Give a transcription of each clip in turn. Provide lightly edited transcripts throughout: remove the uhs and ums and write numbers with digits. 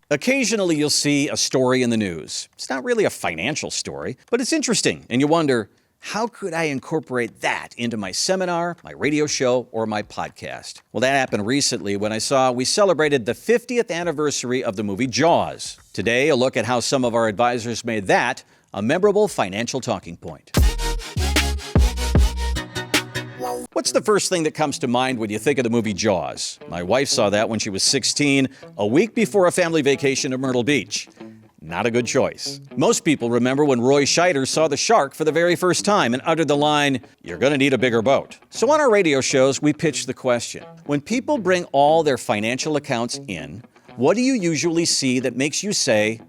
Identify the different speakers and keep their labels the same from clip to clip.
Speaker 1: Occasionally you'll see a story in the news. It's not really a financial story, but it's interesting, and you wonder, how could I incorporate that into my seminar, my radio show, or my podcast? Well, that happened recently when I saw we celebrated the 50th anniversary of the movie Jaws. Today, a look at how some of our advisors made that a memorable financial talking point. What's the first thing that comes to mind when you think of the movie Jaws? My wife saw that when she was 16, a week before a family vacation to Myrtle Beach. Not a good choice. Most people remember when Roy Scheider saw the shark for the very first time and uttered the line, "You're going to need a bigger boat." So on our radio shows, we pitch the question. When people bring all their financial accounts in, what do you usually see that makes you say,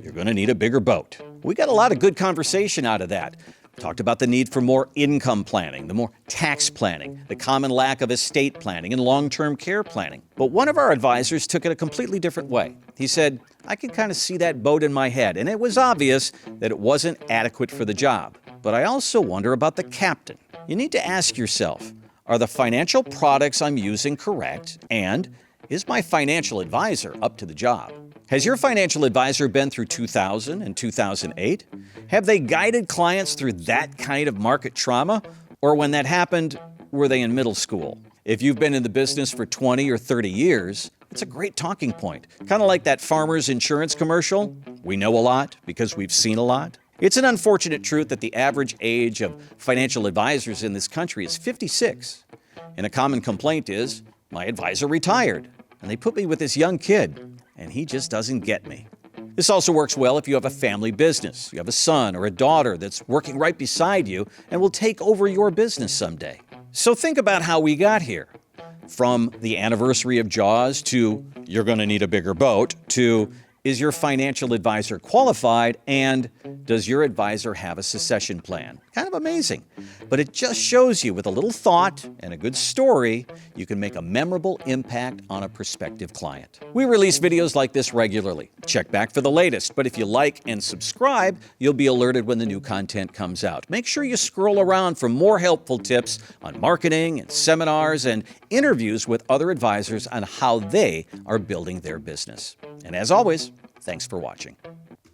Speaker 1: "You're going to need a bigger boat"? We got a lot of good conversation out of that. Talked about the need for more income planning, the more tax planning, the common lack of estate planning and long-term care planning. But one of our advisors took it a completely different way. He said, "I can kind of see that boat in my head, and it was obvious that it wasn't adequate for the job. But I also wonder about the captain." You need to ask yourself, are the financial products I'm using correct? And is my financial advisor up to the job? Has your financial advisor been through 2000 and 2008? Have they guided clients through that kind of market trauma? Or when that happened, were they in middle school? If you've been in the business for 20 or 30 years, it's a great talking point. Kind of like that Farmers Insurance commercial. We know a lot because we've seen a lot. It's an unfortunate truth that the average age of financial advisors in this country is 56. And a common complaint is, my advisor retired, and they put me with this young kid, and he just doesn't get me. This also works well if you have a family business. You have a son or a daughter that's working right beside you and will take over your business someday. So think about how we got here. From the anniversary of Jaws to "you're going to need a bigger boat" to "is your financial advisor qualified?" and "does your advisor have a succession plan?" Kind of amazing. But it just shows you with a little thought and a good story, you can make a memorable impact on a prospective client. We release videos like this regularly. Check back for the latest, but if you like and subscribe, you'll be alerted when the new content comes out. Make sure you scroll around for more helpful tips on marketing and seminars and interviews with other advisors on how they are building their business. And as always, thanks for watching.